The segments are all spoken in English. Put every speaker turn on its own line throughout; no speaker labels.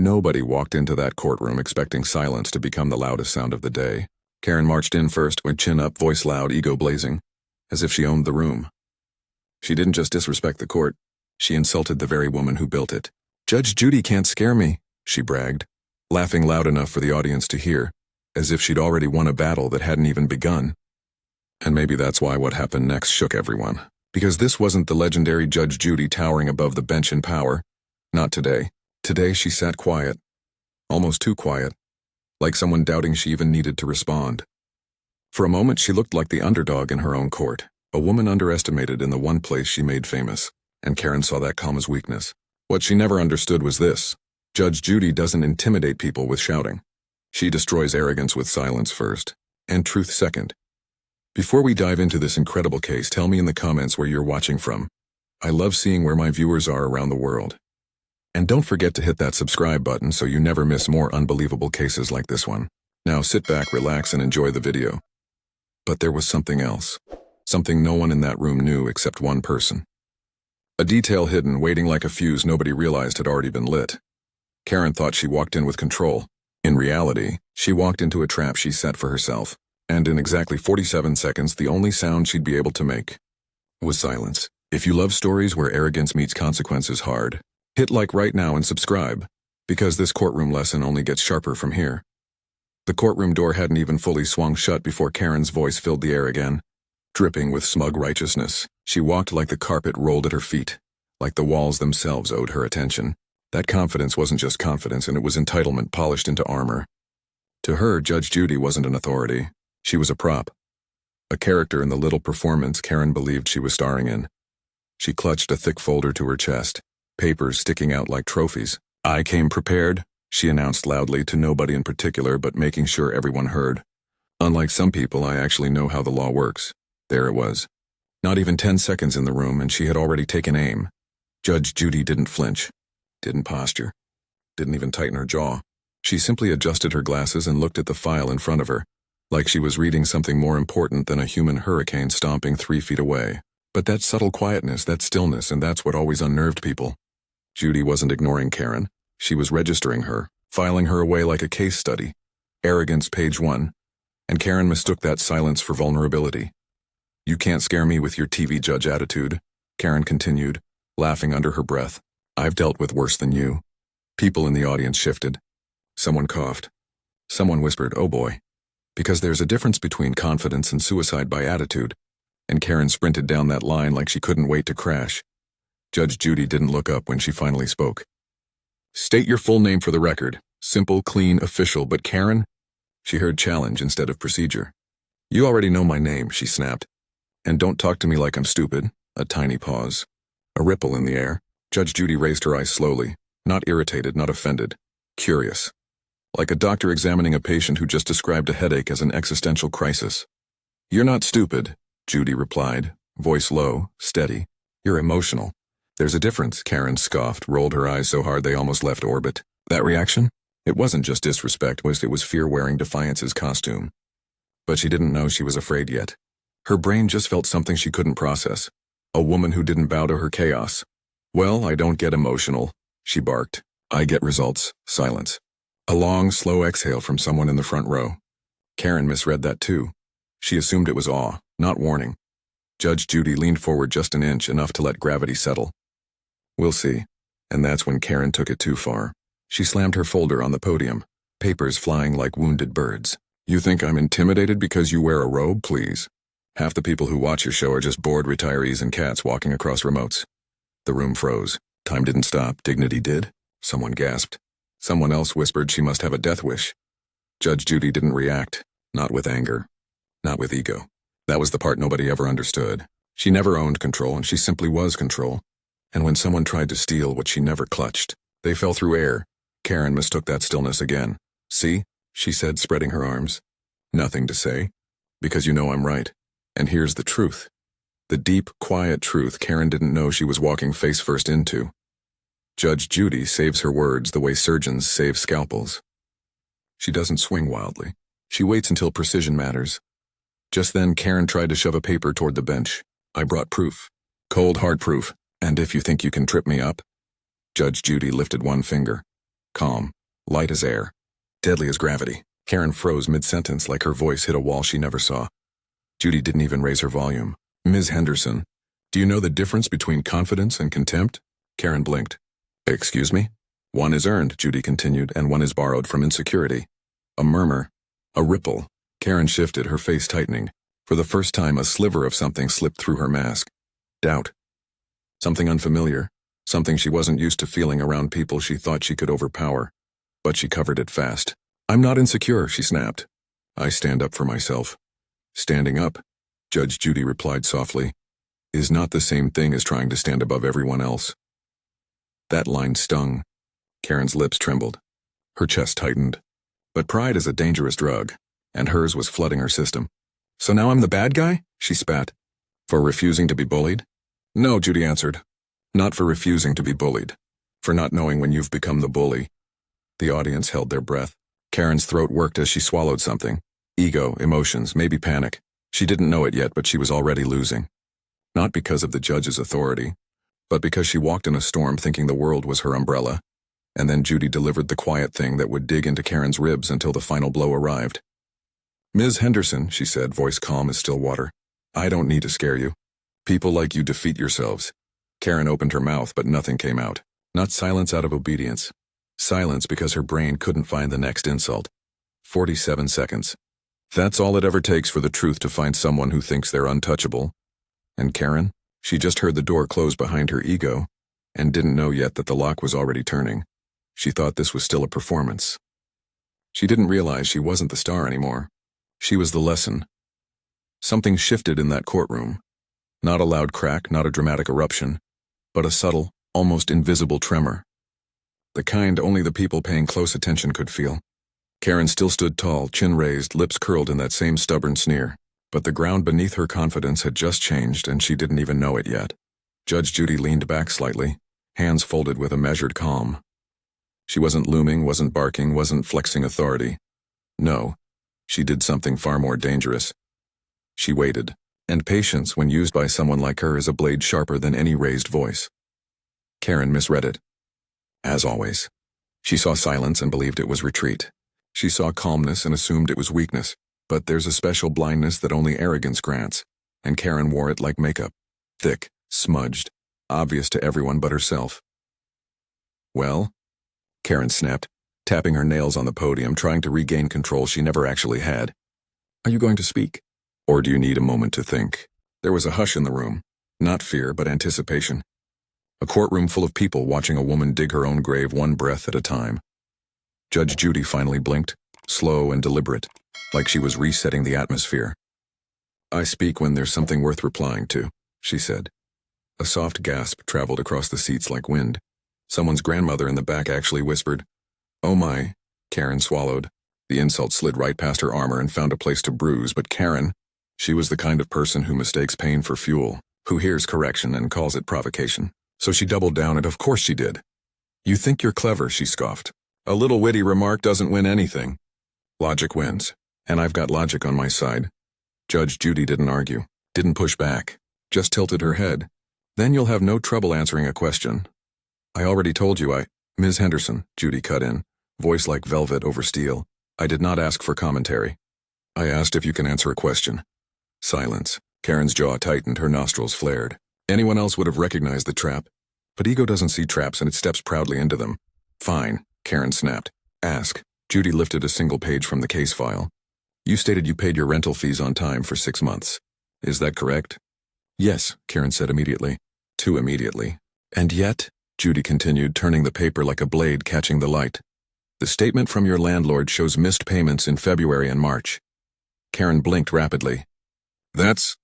Nobody walked into that courtroom expecting silence to become the loudest sound of the day. Karen marched in first, with chin up, voice loud, ego blazing, as if she owned the room. She didn't just disrespect the court, she insulted the very woman who built it. "Judge Judy can't scare me," she bragged, laughing loud enough for the audience to hear, as if she'd already won a battle that hadn't even begun. And maybe that's why what happened next shook everyone. Because this wasn't the legendary Judge Judy towering above the bench in power. Not today. Today she sat quiet. Almost too quiet. Like someone doubting she even needed to respond. For a moment she looked like the underdog in her own court, a woman underestimated in the one place she made famous. And Karen saw that calm as weakness. What she never understood was this. Judge Judy doesn't intimidate people with shouting. She destroys arrogance with silence first, and truth second. Before we dive into this incredible case, tell me in the comments where you're watching from. I love seeing where my viewers are around the world. And don't forget to hit that subscribe button so you never miss more unbelievable cases like this one. Now sit back, relax, and enjoy the video. But there was something else. Something no one in that room knew except one person. A detail hidden, waiting like a fuse nobody realized had already been lit. Karen thought she walked in with control. In reality, she walked into a trap she set for herself. And in exactly 47 seconds, the only sound she'd be able to make was silence. If you love stories where arrogance meets consequences hard, hit like right now and subscribe, because this courtroom lesson only gets sharper from here. The courtroom door hadn't even fully swung shut before Karen's voice filled the air again. Dripping with smug righteousness, she walked like the carpet rolled at her feet, like the walls themselves owed her attention. That confidence wasn't just confidence, and it was entitlement polished into armor. To her, Judge Judy wasn't an authority. She was a prop. A character in the little performance Karen believed she was starring in. She clutched a thick folder to her chest, papers sticking out like trophies. "I came prepared," she announced loudly to nobody in particular but making sure everyone heard. "Unlike some people, I actually know how the law works." There it was. Not even 10 seconds in the room and she had already taken aim. Judge Judy didn't flinch, didn't posture, didn't even tighten her jaw. She simply adjusted her glasses and looked at the file in front of her, like she was reading something more important than a human hurricane stomping 3 feet away. But that subtle quietness, that stillness, and that's what always unnerved people. Judy wasn't ignoring Karen. She was registering her, filing her away like a case study. Arrogance, page 1. And Karen mistook that silence for vulnerability. "You can't scare me with your TV judge attitude," Karen continued, laughing under her breath. "I've dealt with worse than you." People in the audience shifted. Someone coughed. Someone whispered, "Oh boy." Because there's a difference between confidence and suicide by attitude. And Karen sprinted down that line like she couldn't wait to crash. Judge Judy didn't look up when she finally spoke. "State your full name for the record. Simple, clean, official, but Karen?" She heard challenge instead of procedure. "You already know my name," she snapped. "And don't talk to me like I'm stupid." A tiny pause. A ripple in the air. Judge Judy raised her eyes slowly, not irritated, not offended. Curious. Like a doctor examining a patient who just described a headache as an existential crisis. "You're not stupid," Judy replied, voice low, steady. "You're emotional." "There's a difference," Karen scoffed, rolled her eyes so hard they almost left orbit. That reaction? It wasn't just disrespect, it was fear wearing Defiance's costume. But she didn't know she was afraid yet. Her brain just felt something she couldn't process. A woman who didn't bow to her chaos. "Well, I don't get emotional," she barked. "I get results." Silence. A long, slow exhale from someone in the front row. Karen misread that too. She assumed it was awe, not warning. Judge Judy leaned forward just an inch, enough to let gravity settle. "We'll see." And that's when Karen took it too far. She slammed her folder on the podium, papers flying like wounded birds. "You think I'm intimidated because you wear a robe, please? Half the people who watch your show are just bored retirees and cats walking across remotes." The room froze. Time didn't stop, dignity did. Someone gasped. Someone else whispered she must have a death wish. Judge Judy didn't react, not with anger, not with ego. That was the part nobody ever understood. She never owned control, and she simply was control. And when someone tried to steal what she never clutched, they fell through air. Karen mistook that stillness again. "See?" she said, spreading her arms. "Nothing to say, because you know I'm right. And here's the truth. The deep, quiet truth Karen didn't know she was walking face first into. Judge Judy saves her words the way surgeons save scalpels. She doesn't swing wildly. She waits until precision matters. Just then, Karen tried to shove a paper toward the bench. "I brought proof. Cold, hard proof. And if you think you can trip me up..." Judge Judy lifted one finger. calm, light as air, deadly as gravity. Karen froze mid-sentence like her voice hit a wall she never saw. Judy didn't even raise her volume. Ms. Henderson, do you know the difference between confidence and contempt? Karen blinked. Excuse me? One is earned, Judy continued, and one is borrowed from insecurity. A murmur. A ripple. Karen shifted, her face tightening. For the first time, a sliver of something slipped through her mask. Doubt. Something unfamiliar. Something she wasn't used to feeling around people she thought she could overpower. But she covered it fast. I'm not insecure, she snapped. I stand up for myself. Standing up, Judge Judy replied softly, is not the same thing as trying to stand above everyone else. That line stung. Karen's lips trembled. Her chest tightened. But pride is a dangerous drug, and hers was flooding her system. So now I'm the bad guy? She spat. For refusing to be bullied? No, Judy answered. Not for refusing to be bullied. For not knowing when you've become the bully. The audience held their breath. Karen's throat worked as she swallowed something. Ego, emotions, maybe panic. She didn't know it yet, but she was already losing. Not because of the judge's authority, but because she walked in a storm thinking the world was her umbrella. And then Judy delivered the quiet thing that would dig into Karen's ribs until the final blow arrived. Ms. Henderson, she said, voice calm as still water. I don't need to scare you. People like you defeat yourselves. Karen opened her mouth, but nothing came out. Not silence out of obedience. Silence because her brain couldn't find the next insult. 47 seconds. That's all it ever takes for the truth to find someone who thinks they're untouchable. And Karen? She just heard the door close behind her ego, and didn't know yet that the lock was already turning. She thought this was still a performance. She didn't realize she wasn't the star anymore. She was the lesson. Something shifted in that courtroom. Not a loud crack, not a dramatic eruption, but a subtle, almost invisible tremor. The kind only the people paying close attention could feel. Karen still stood tall, chin raised, lips curled in that same stubborn sneer. But the ground beneath her confidence had just changed, and she didn't even know it yet. Judge Judy leaned back slightly, hands folded with a measured calm. She wasn't looming, wasn't barking, wasn't flexing authority. No, she did something far more dangerous. She waited, and patience when used by someone like her is a blade sharper than any raised voice. Karen misread it. As always. She saw silence and believed it was retreat. She saw calmness and assumed it was weakness. But there's a special blindness that only arrogance grants, and Karen wore it like makeup. Thick, smudged, obvious to everyone but herself. Well? Karen snapped, tapping her nails on the podium, trying to regain control she never actually had. Are you going to speak? Or do you need a moment to think? There was a hush in the room. Not fear, but anticipation. A courtroom full of people watching a woman dig her own grave one breath at a time. Judge Judy finally blinked, slow and deliberate, like she was resetting the atmosphere. I speak when there's something worth replying to, she said. A soft gasp traveled across the seats like wind. Someone's grandmother in the back actually whispered, "Oh my." Karen swallowed. The insult slid right past her armor and found a place to bruise, but Karen, she was the kind of person who mistakes pain for fuel, who hears correction and calls it provocation. So she doubled down, and of course she did. You think you're clever, she scoffed. A little witty remark doesn't win anything. Logic wins. And I've got logic on my side. Judge Judy didn't argue, didn't push back, just tilted her head. Then you'll have no trouble answering a question. I already told you Ms. Henderson, Judy cut in, voice like velvet over steel. I did not ask for commentary. I asked if you can answer a question. Silence. Karen's jaw tightened, her nostrils flared. Anyone else would have recognized the trap. But ego doesn't see traps and it steps proudly into them. Fine, Karen snapped. Ask. Judy lifted a single page from the case file. You stated you paid your rental fees on time for 6 months. Is that correct? Yes, Karen said immediately. Too immediately. And yet, Judy continued, turning the paper like a blade catching the light. The statement from your landlord shows missed payments in February and March. Karen blinked rapidly. That's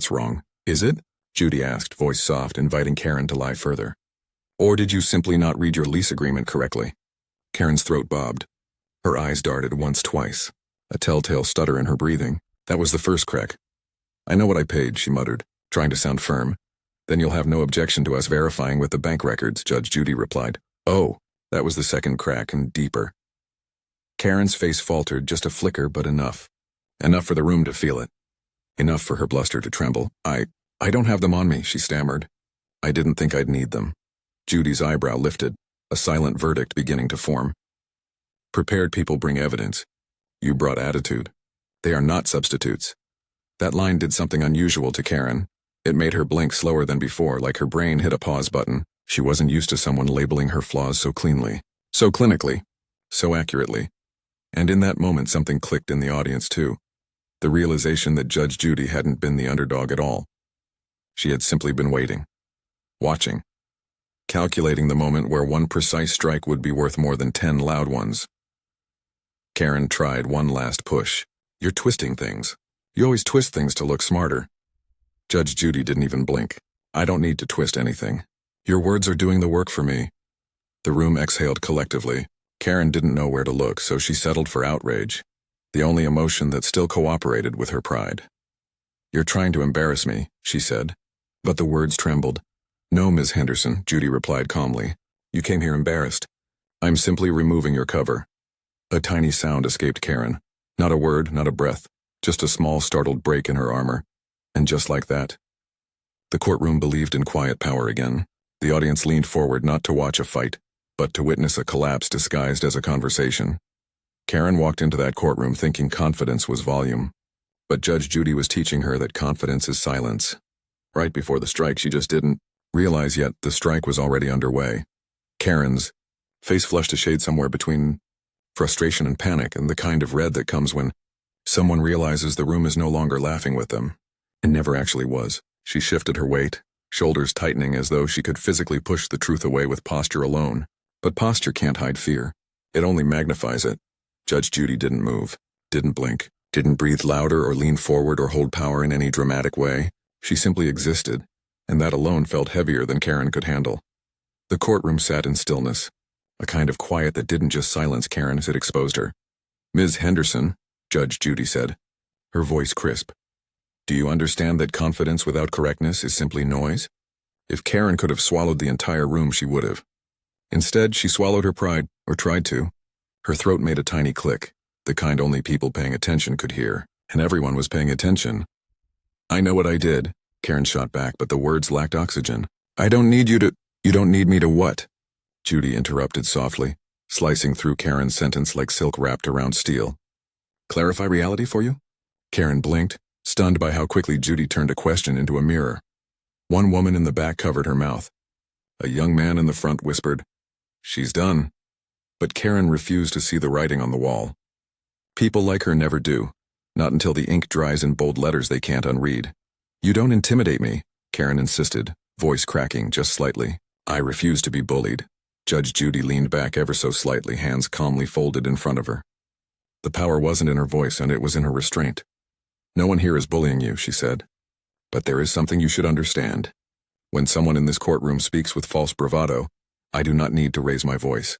wrong, is it? Judy asked, voice soft, inviting Karen to lie further. Or did you simply not read your lease agreement correctly? Karen's throat bobbed. Her eyes darted once, twice. A telltale stutter in her breathing. That was the first crack. I know what I paid, she muttered, trying to sound firm. Then you'll have no objection to us verifying with the bank records, Judge Judy replied. Oh, that was the second crack, and deeper. Karen's face faltered, just a flicker, but enough. Enough for the room to feel it. Enough for her bluster to tremble. I don't have them on me, she stammered. I didn't think I'd need them. Judy's eyebrow lifted. a silent verdict beginning to form. Prepared people bring evidence. You brought attitude. They are not substitutes. That line did something unusual to Karen. It made her blink slower than before, like her brain hit a pause button. She wasn't used to someone labeling her flaws so cleanly, so clinically, so accurately. And in that moment something clicked in the audience too. The realization that Judge Judy hadn't been the underdog at all. She had simply been waiting. Watching. Calculating the moment where one precise strike would be worth more than 10 loud ones. Karen tried one last push. You're twisting things. You always twist things to look smarter. Judge Judy didn't even blink. I don't need to twist anything. Your words are doing the work for me. The room exhaled collectively. Karen didn't know where to look, so she settled for outrage, the only emotion that still cooperated with her pride. You're trying to embarrass me, she said. But the words trembled. No, Ms. Henderson, Judy replied calmly. You came here embarrassed. I'm simply removing your cover. A tiny sound escaped Karen. Not a word, not a breath, just a small startled break in her armor. And just like that, the courtroom believed in quiet power again. The audience leaned forward not to watch a fight, but to witness a collapse disguised as a conversation. Karen walked into that courtroom thinking confidence was volume. But Judge Judy was teaching her that confidence is silence. Right before the strike, she just didn't realize yet the strike was already underway. Karen's face flushed a shade somewhere between frustration and panic, and the kind of red that comes when someone realizes the room is no longer laughing with them. It never actually was. She shifted her weight, shoulders tightening as though she could physically push the truth away with posture alone. But posture can't hide fear. It only magnifies it. Judge Judy didn't move, didn't blink, didn't breathe louder or lean forward or hold power in any dramatic way. She simply existed, and that alone felt heavier than Karen could handle. The courtroom sat in stillness, a kind of quiet that didn't just silence Karen as it exposed her. Ms. Henderson, Judge Judy said, her voice crisp. Do you understand that confidence without correctness is simply noise? If Karen could have swallowed the entire room, she would have. Instead, she swallowed her pride, or tried to. Her throat made a tiny click, the kind only people paying attention could hear, and everyone was paying attention. I know what I did, Karen shot back, but the words lacked oxygen. I don't need you to— You don't need me to what? Judy interrupted softly, slicing through Karen's sentence like silk wrapped around steel. Clarify reality for you? Karen blinked, stunned by how quickly Judy turned a question into a mirror. One woman in the back covered her mouth. A young man in the front whispered, She's done. But Karen refused to see the writing on the wall. People like her never do, not until the ink dries in bold letters they can't unread. You don't intimidate me, Karen insisted, voice cracking just slightly. I refuse to be bullied. Judge Judy leaned back ever so slightly, hands calmly folded in front of her. The power wasn't in her voice, and it was in her restraint. No one here is bullying you, she said. But there is something you should understand. When someone in this courtroom speaks with false bravado, I do not need to raise my voice.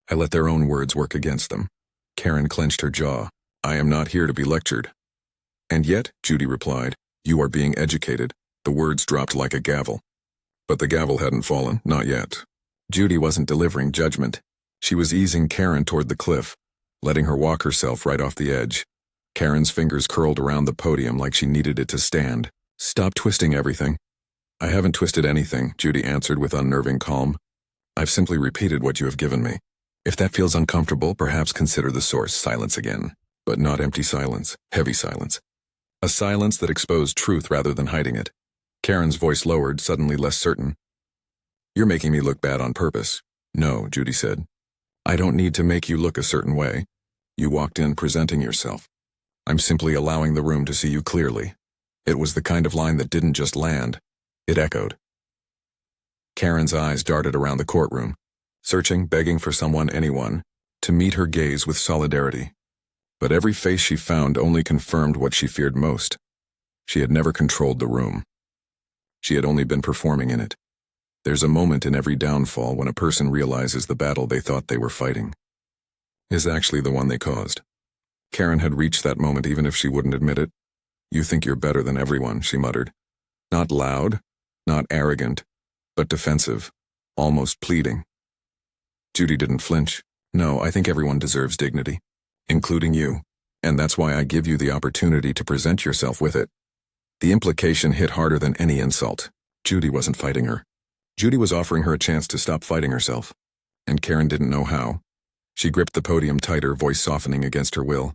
I let their own words work against them. Karen clenched her jaw. I am not here to be lectured. And yet, Judy replied, you are being educated. The words dropped like a gavel. But the gavel hadn't fallen, not yet. Judy wasn't delivering judgment. She was easing Karen toward the cliff, letting her walk herself right off the edge. Karen's fingers curled around the podium like she needed it to stand. Stop twisting everything. I haven't twisted anything, Judy answered with unnerving calm. I've simply repeated what you have given me. If that feels uncomfortable, perhaps consider the source, silence again. But not empty silence, heavy silence. A silence that exposed truth rather than hiding it. Karen's voice lowered, suddenly less certain. You're making me look bad on purpose. No, Judy said. I don't need to make you look a certain way. You walked in presenting yourself. I'm simply allowing the room to see you clearly. It was the kind of line that didn't just land. It echoed. Karen's eyes darted around the courtroom, searching, begging for someone, anyone, to meet her gaze with solidarity. But every face she found only confirmed what she feared most. She had never controlled the room. She had only been performing in it. There's a moment in every downfall when a person realizes the battle they thought they were fighting is actually the one they caused. Karen had reached that moment even if she wouldn't admit it. You think you're better than everyone, she muttered. Not loud, not arrogant, but defensive, almost pleading. Judy didn't flinch. No, I think everyone deserves dignity, including you, and that's why I give you the opportunity to present yourself with it. The implication hit harder than any insult. Judy wasn't fighting her. Judy was offering her a chance to stop fighting herself. and Karen didn't know how. She gripped the podium tighter, voice softening against her will.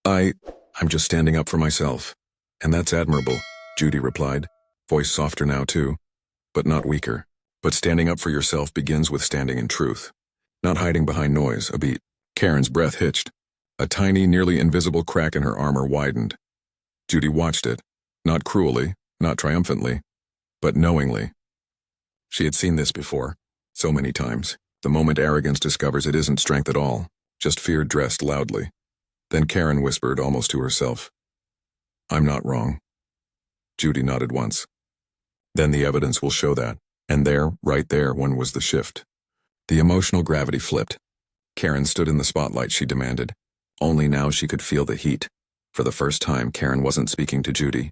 I'm just standing up for myself. And that's admirable, Judy replied, voice softer now too, but not weaker. But standing up for yourself begins with standing in truth, not hiding behind noise, a beat. Karen's breath hitched. A tiny, nearly invisible crack in her armor widened. Judy watched it, not cruelly, not triumphantly, but knowingly. She had seen this before, so many times. The moment arrogance discovers it isn't strength at all, just fear dressed loudly. Then Karen whispered, almost to herself, "I'm not wrong." Judy nodded once. "Then the evidence will show that." And there, right there, one was the shift. The emotional gravity flipped. Karen stood in the spotlight, she demanded. Only now she could feel the heat. For the first time, Karen wasn't speaking to Judy.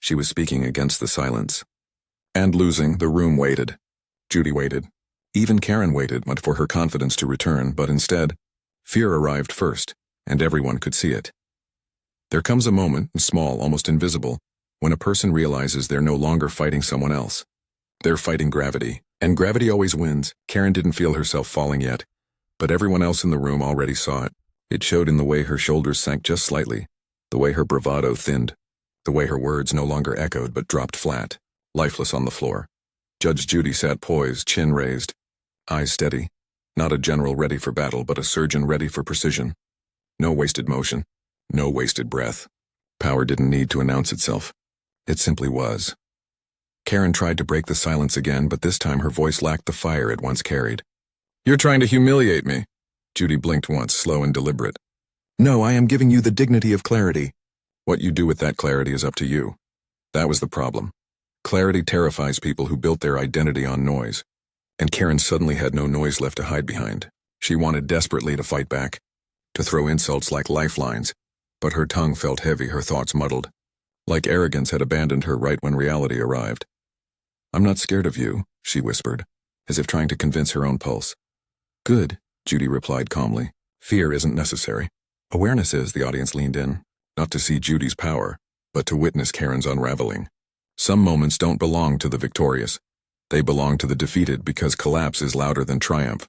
She was speaking against the silence. And losing, the room waited. Judy waited. Even Karen waited, but for her confidence to return, but instead, fear arrived first, and everyone could see it. There comes a moment, small, almost invisible, when a person realizes they're no longer fighting someone else. They're fighting gravity, and gravity always wins. Karen didn't feel herself falling yet, but everyone else in the room already saw it. It showed in the way her shoulders sank just slightly, the way her bravado thinned, the way her words no longer echoed but dropped flat, lifeless on the floor. Judge Judy sat poised, chin raised, eyes steady, not a general ready for battle but a surgeon ready for precision. No wasted motion, no wasted breath. Power didn't need to announce itself. It simply was. Karen tried to break the silence again, but this time her voice lacked the fire it once carried. "You're trying to humiliate me." Judy blinked once, slow and deliberate. "No, I am giving you the dignity of clarity." "What you do with that clarity is up to you." That was the problem. Clarity terrifies people who built their identity on noise. And Karen suddenly had no noise left to hide behind. She wanted desperately to fight back, to throw insults like lifelines, but her tongue felt heavy, her thoughts muddled. Like arrogance had abandoned her right when reality arrived. "I'm not scared of you," she whispered, as if trying to convince her own pulse. "Good," Judy replied calmly. "Fear isn't necessary. Awareness is." The audience leaned in, not to see Judy's power, but to witness Karen's unraveling. Some moments don't belong to the victorious. They belong to the defeated because collapse is louder than triumph.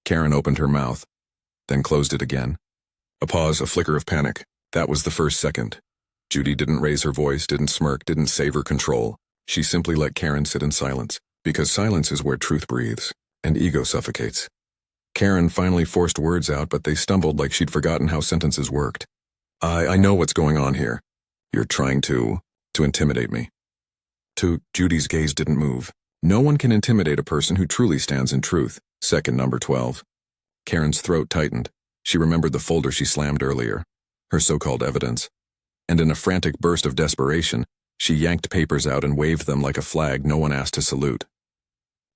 Karen opened her mouth, then closed it again. A pause, a flicker of panic. That was the first second. Judy didn't raise her voice, didn't smirk, didn't savor control. She simply let Karen sit in silence, because silence is where truth breathes, and ego suffocates. Karen finally forced words out, but they stumbled like she'd forgotten how sentences worked. I know what's going on here. You're trying to intimidate me." Judy's gaze didn't move. No one can intimidate a person who truly stands in truth. Second number 12. Karen's throat tightened. She remembered the folder she slammed earlier, her so-called evidence. And in a frantic burst of desperation, she yanked papers out and waved them like a flag no one asked to salute.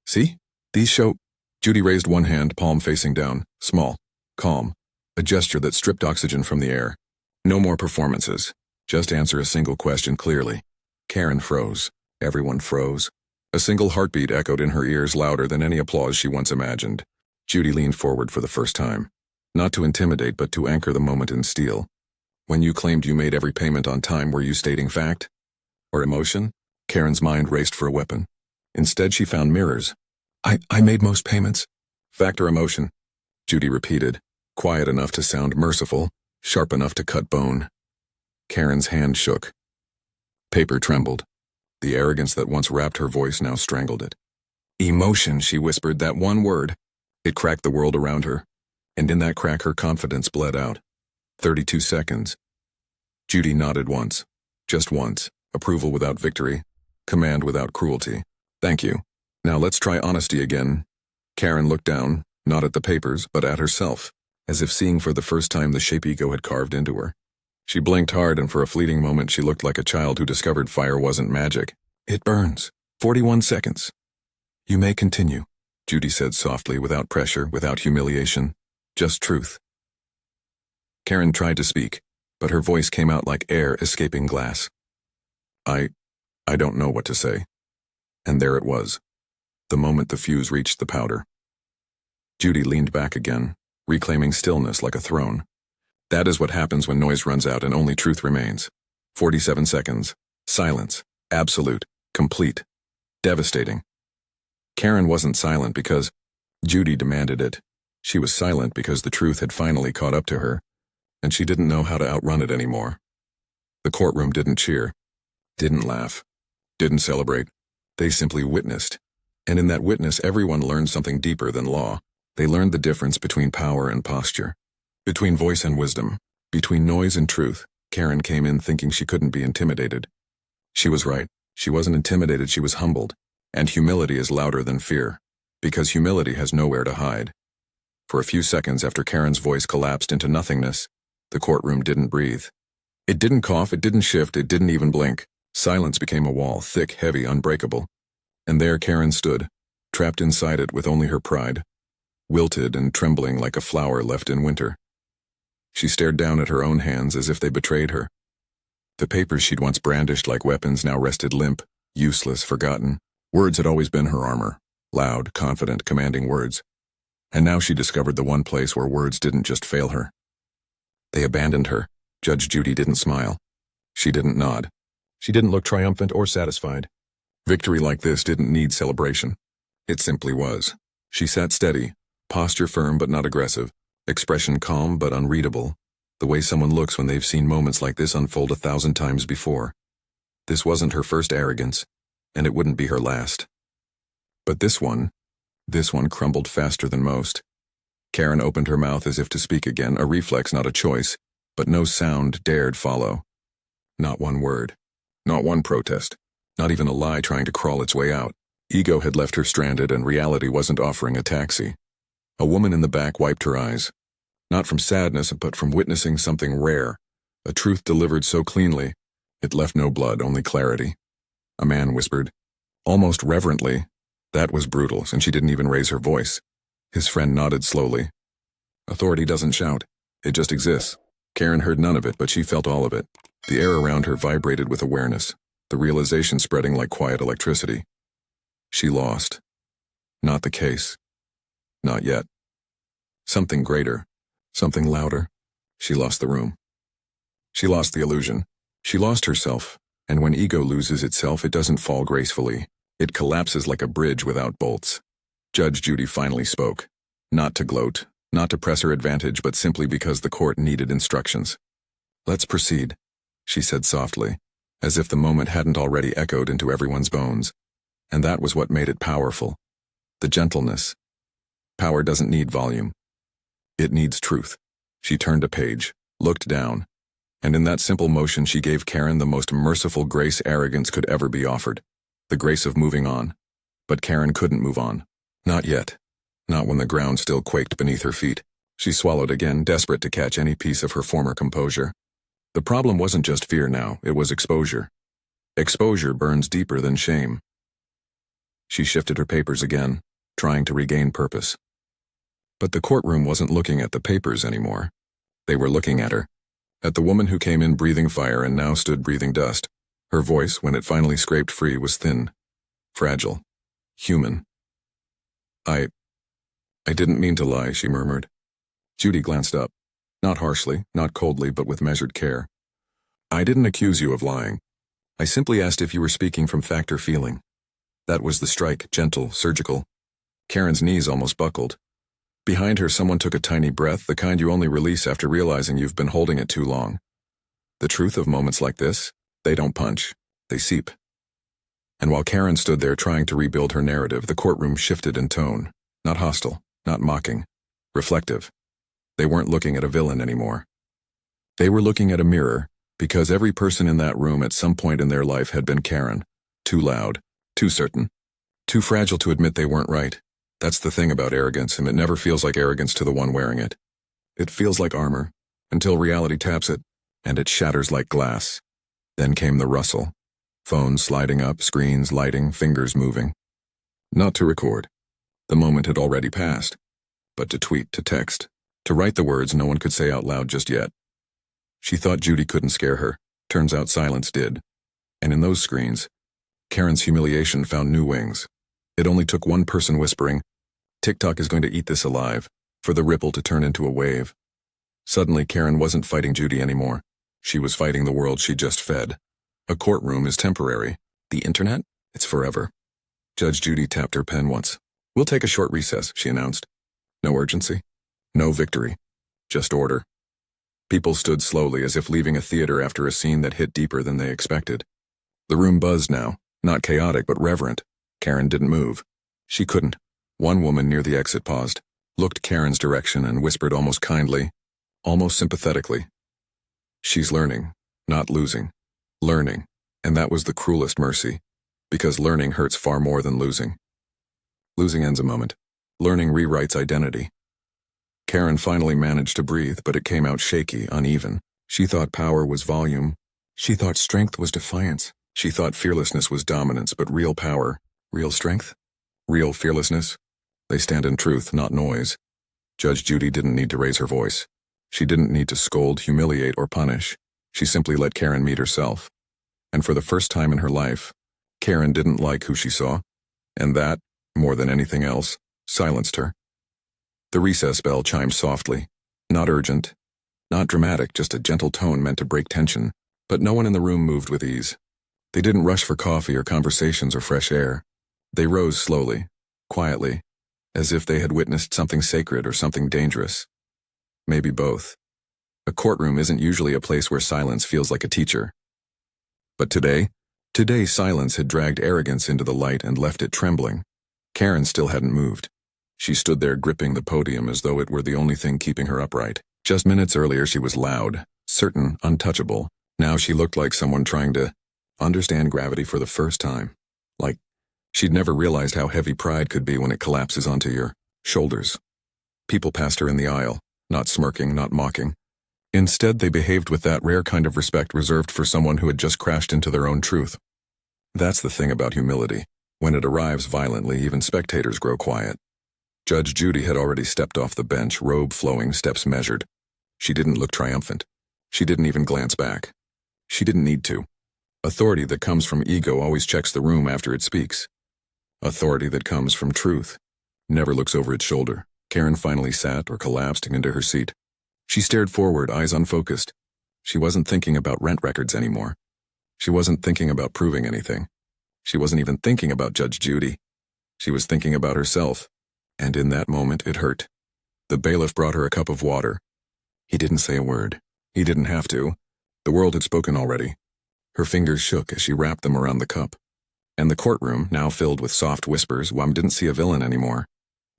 "See? These show—" Judy raised one hand, palm facing down, small, calm, a gesture that stripped oxygen from the air. "No more performances. Just answer a single question clearly." Karen froze. Everyone froze. A single heartbeat echoed in her ears louder than any applause she once imagined. Judy leaned forward for the first time. Not to intimidate, but to anchor the moment in steel. "When you claimed you made every payment on time, were you stating fact? Or emotion?" Karen's mind raced for a weapon. Instead, she found mirrors. I made most payments." "Fact or emotion?" Judy repeated, quiet enough to sound merciful, sharp enough to cut bone. Karen's hand shook. Paper trembled. The arrogance that once wrapped her voice now strangled it. "Emotion," she whispered, that one word. It cracked the world around her, and in that crack her confidence bled out. 32 seconds. Judy nodded once. Just once. Approval without victory. Command without cruelty. "Thank you. Now let's try honesty again." Karen looked down, not at the papers, but at herself, as if seeing for the first time the shape ego had carved into her. She blinked hard, and for a fleeting moment she looked like a child who discovered fire wasn't magic. "It burns. 41 seconds. "You may continue," Judy said softly, without pressure, without humiliation. Just truth. Karen tried to speak, but her voice came out like air escaping glass. I don't know what to say." And there it was. The moment the fuse reached the powder. Judy leaned back again, reclaiming stillness like a throne. That is what happens when noise runs out and only truth remains. 47 seconds. Silence. Absolute. Complete. Devastating. Karen wasn't silent because Judy demanded it. She was silent because the truth had finally caught up to her, and she didn't know how to outrun it anymore. The courtroom didn't cheer, didn't laugh, didn't celebrate. They simply witnessed. And in that witness, everyone learned something deeper than law. They learned the difference between power and posture, between voice and wisdom, between noise and truth. Karen came in thinking she couldn't be intimidated. She was right. She wasn't intimidated, she was humbled. And humility is louder than fear, because humility has nowhere to hide. For a few seconds after Karen's voice collapsed into nothingness, the courtroom didn't breathe. It didn't cough, it didn't shift, it didn't even blink. Silence became a wall, thick, heavy, unbreakable. And there Karen stood, trapped inside it with only her pride, wilted and trembling like a flower left in winter. She stared down at her own hands as if they betrayed her. The papers she'd once brandished like weapons now rested limp, useless, forgotten. Words had always been her armor, loud, confident, commanding words. And now she discovered the one place where words didn't just fail her. They abandoned her. Judge Judy didn't smile. She didn't nod. She didn't look triumphant or satisfied. Victory like this didn't need celebration. It simply was. She sat steady, posture firm but not aggressive, expression calm but unreadable, the way someone looks when they've seen moments like this unfold 1,000 times before. This wasn't her first arrogance, and it wouldn't be her last. But this one crumbled faster than most. Karen opened her mouth as if to speak again, a reflex, not a choice, but no sound dared follow. Not one word. Not one protest. Not even a lie trying to crawl its way out. Ego had left her stranded and reality wasn't offering a taxi. A woman in the back wiped her eyes. Not from sadness, but from witnessing something rare. A truth delivered so cleanly, it left no blood, only clarity. A man whispered, almost reverently, "That was brutal," and she didn't even raise her voice. His friend nodded slowly. Authority doesn't shout. It just exists. Karen heard none of it, but she felt all of it. The air around her vibrated with awareness, the realization spreading like quiet electricity. She lost. Not the case. Not yet. Something greater. Something louder. She lost the room. She lost the illusion. She lost herself, and when ego loses itself, it doesn't fall gracefully. It collapses like a bridge without bolts. Judge Judy finally spoke. Not to gloat, not to press her advantage, but simply because the court needed instructions. "Let's proceed," she said softly, as if the moment hadn't already echoed into everyone's bones. And that was what made it powerful. The gentleness. Power doesn't need volume. It needs truth. She turned a page, looked down, and in that simple motion she gave Karen the most merciful grace arrogance could ever be offered. The grace of moving on. But Karen couldn't move on. Not yet. Not when the ground still quaked beneath her feet. She swallowed again, desperate to catch any piece of her former composure. The problem wasn't just fear now, it was exposure. Exposure burns deeper than shame. She shifted her papers again, trying to regain purpose. But the courtroom wasn't looking at the papers anymore. They were looking at her. At the woman who came in breathing fire and now stood breathing dust. Her voice, when it finally scraped free, was thin, fragile, human. I didn't mean to lie," she murmured. Judy glanced up. Not harshly, not coldly, but with measured care. "I didn't accuse you of lying. I simply asked if you were speaking from fact or feeling." That was the strike, gentle, surgical. Karen's knees almost buckled. Behind her, someone took a tiny breath, the kind you only release after realizing you've been holding it too long. The truth of moments like this, they don't punch, they seep. And while Karen stood there trying to rebuild her narrative, the courtroom shifted in tone. Not hostile, not mocking, reflective. They weren't looking at a villain anymore. They were looking at a mirror, because every person in that room at some point in their life had been Karen. Too loud, too certain, too fragile to admit they weren't right. That's the thing about arrogance, and it never feels like arrogance to the one wearing it. It feels like armor, until reality taps it, and it shatters like glass. Then came the rustle. Phones sliding up, screens lighting, fingers moving. Not to record. The moment had already passed. But to tweet, to text, to write the words no one could say out loud just yet. She thought Judy couldn't scare her. Turns out silence did. And in those screens, Karen's humiliation found new wings. It only took one person whispering, "TikTok is going to eat this alive," for the ripple to turn into a wave. Suddenly, Karen wasn't fighting Judy anymore. She was fighting the world she just fed. A courtroom is temporary. The internet? It's forever. Judge Judy tapped her pen once. We'll take a short recess, she announced. No urgency. No victory. Just order. People stood slowly as if leaving a theater after a scene that hit deeper than they expected. The room buzzed now, not chaotic but reverent. Karen didn't move. She couldn't. One woman near the exit paused, looked Karen's direction and whispered almost kindly, almost sympathetically. She's learning, not losing. Learning, and that was the cruelest mercy, because learning hurts far more than losing. Losing ends a moment. Learning rewrites identity. Karen finally managed to breathe, but it came out shaky, uneven. She thought power was volume. She thought strength was defiance. She thought fearlessness was dominance, but real power, real strength, real fearlessness, they stand in truth, not noise. Judge Judy didn't need to raise her voice. She didn't need to scold, humiliate, or punish. She simply let Karen meet herself. And for the first time in her life, Karen didn't like who she saw, and that, more than anything else, silenced her. The recess bell chimed softly, not urgent, not dramatic, just a gentle tone meant to break tension, but no one in the room moved with ease. They didn't rush for coffee or conversations or fresh air. They rose slowly, quietly, as if they had witnessed something sacred or something dangerous. Maybe both. A courtroom isn't usually a place where silence feels like a teacher. But today silence had dragged arrogance into the light and left it trembling. Karen still hadn't moved. She stood there gripping the podium as though it were the only thing keeping her upright. Just minutes earlier she was loud, certain, untouchable. Now she looked like someone trying to understand gravity for the first time. Like she'd never realized how heavy pride could be when it collapses onto your shoulders. People passed her in the aisle, not smirking, not mocking. Instead, they behaved with that rare kind of respect reserved for someone who had just crashed into their own truth. That's the thing about humility. When it arrives violently, even spectators grow quiet. Judge Judy had already stepped off the bench, robe flowing, steps measured. She didn't look triumphant. She didn't even glance back. She didn't need to. Authority that comes from ego always checks the room after it speaks. Authority that comes from truth never looks over its shoulder. Karen finally sat or collapsed into her seat. She stared forward, eyes unfocused. She wasn't thinking about rent records anymore. She wasn't thinking about proving anything. She wasn't even thinking about Judge Judy. She was thinking about herself. And in that moment, it hurt. The bailiff brought her a cup of water. He didn't say a word. He didn't have to. The world had spoken already. Her fingers shook as she wrapped them around the cup. And the courtroom, now filled with soft whispers, didn't see a villain anymore.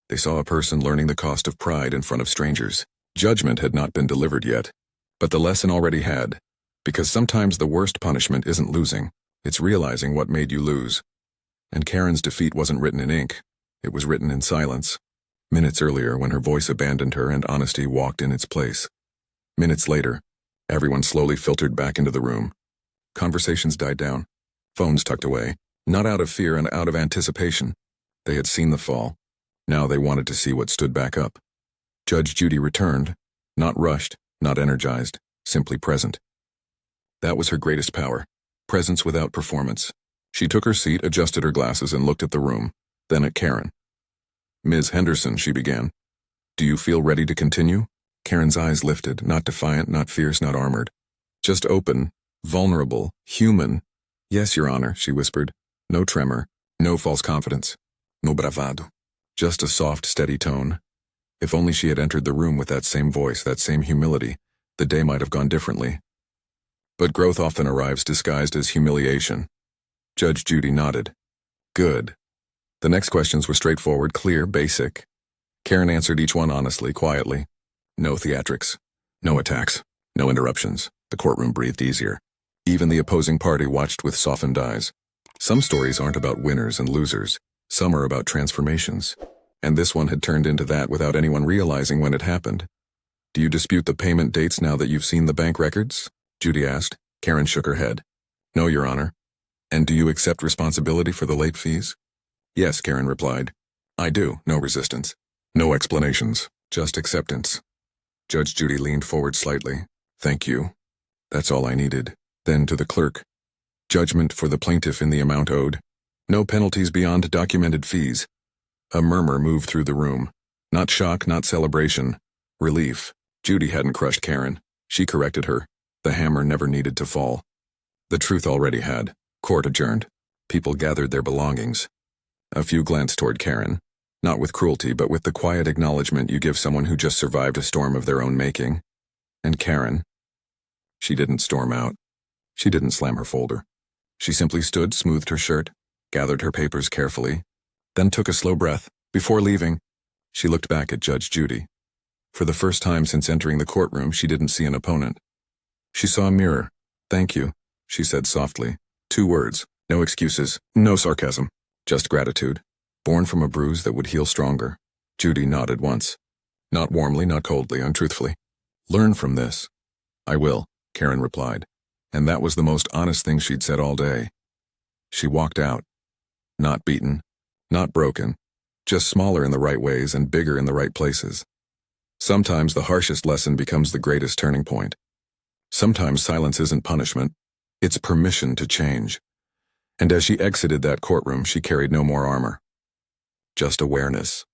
They saw a person learning the cost of pride in front of strangers. Judgment had not been delivered yet, but the lesson already had, because sometimes the worst punishment isn't losing, it's realizing what made you lose. And Karen's defeat wasn't written in ink, it was written in silence. Minutes earlier, when her voice abandoned her and honesty walked in its place. Minutes later, everyone slowly filtered back into the room. Conversations died down, phones tucked away, not out of fear and out of anticipation. They had seen the fall. Now they wanted to see what stood back up. Judge Judy returned, not rushed, not energized, simply present. That was her greatest power, presence without performance. She took her seat, adjusted her glasses, and looked at the room, then at Karen. "Ms. Henderson," she began, "do you feel ready to continue?" Karen's eyes lifted, not defiant, not fierce, not armored. Just open, vulnerable, human. "Yes, Your Honor," she whispered. No tremor, no false confidence, no bravado. Just a soft, steady tone. If only she had entered the room with that same voice, that same humility, the day might have gone differently. But growth often arrives disguised as humiliation. Judge Judy nodded. Good. The next questions were straightforward, clear, basic. Karen answered each one honestly, quietly. No theatrics. No attacks. No interruptions. The courtroom breathed easier. Even the opposing party watched with softened eyes. Some stories aren't about winners and losers. Some are about transformations. And this one had turned into that without anyone realizing when it happened. "Do you dispute the payment dates now that you've seen the bank records?" Judy asked. Karen shook her head. "No, Your Honor." "And do you accept responsibility for the late fees?" "Yes," Karen replied. "I do." No resistance. No explanations. Just acceptance. Judge Judy leaned forward slightly. "Thank you. That's all I needed." Then to the clerk. "Judgment for the plaintiff in the amount owed. No penalties beyond documented fees." A murmur moved through the room. Not shock, not celebration. Relief. Judy hadn't crushed Karen. She corrected her. The hammer never needed to fall. The truth already had. Court adjourned. People gathered their belongings. A few glanced toward Karen. Not with cruelty, but with the quiet acknowledgement you give someone who just survived a storm of their own making. And Karen, she didn't storm out. She didn't slam her folder. She simply stood, smoothed her shirt, gathered her papers carefully, then took a slow breath. Before leaving, she looked back at Judge Judy. For the first time since entering the courtroom, she didn't see an opponent. She saw a mirror. "Thank you," she said softly. 2 words, no excuses, no sarcasm, just gratitude, born from a bruise that would heal stronger. Judy nodded once. Not warmly, not coldly, untruthfully. "Learn from this." "I will," Karen replied, and that was the most honest thing she'd said all day. She walked out. Not beaten, not broken, just smaller in the right ways and bigger in the right places. Sometimes the harshest lesson becomes the greatest turning point. Sometimes silence isn't punishment, it's permission to change. And as she exited that courtroom, she carried no more armor. Just awareness.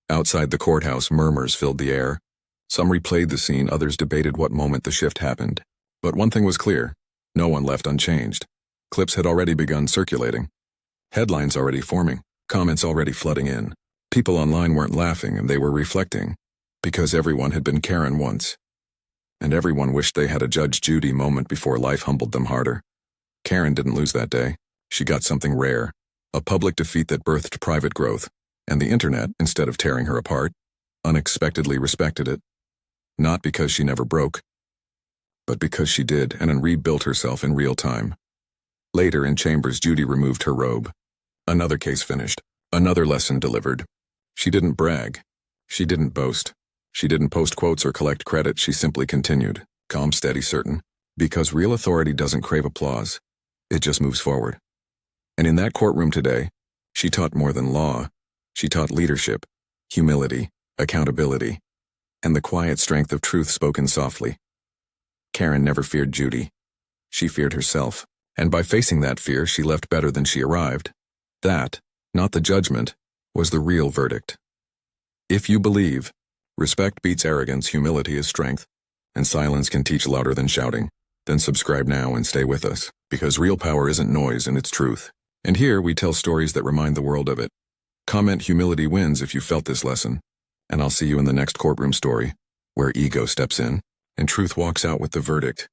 Outside the courthouse, murmurs filled the air. Some replayed the scene, others debated what moment the shift happened. But one thing was clear, no one left unchanged. Clips had already begun circulating. Headlines already forming, comments already flooding in. People online weren't laughing, and they were reflecting. Because everyone had been Karen once. And everyone wished they had a Judge Judy moment before life humbled them harder. Karen didn't lose that day. She got something rare. A public defeat that birthed private growth. And the internet, instead of tearing her apart, unexpectedly respected it. Not because she never broke, but because she did and rebuilt herself in real time. Later in chambers, Judy removed her robe. Another case finished. Another lesson delivered. She didn't brag. She didn't boast. She didn't post quotes or collect credit. She simply continued, calm, steady, certain. Because real authority doesn't crave applause. It just moves forward. And in that courtroom today, she taught more than law. She taught leadership, humility, accountability, and the quiet strength of truth spoken softly. Karen never feared Judy. She feared herself. And by facing that fear, she left better than she arrived. That, not the judgment, was the real verdict. If you believe, respect beats arrogance, humility is strength, and silence can teach louder than shouting, then subscribe now and stay with us, because real power isn't noise and it's truth. And here we tell stories that remind the world of it. Comment humility wins if you felt this lesson, and I'll see you in the next courtroom story, where ego steps in, and truth walks out with the verdict.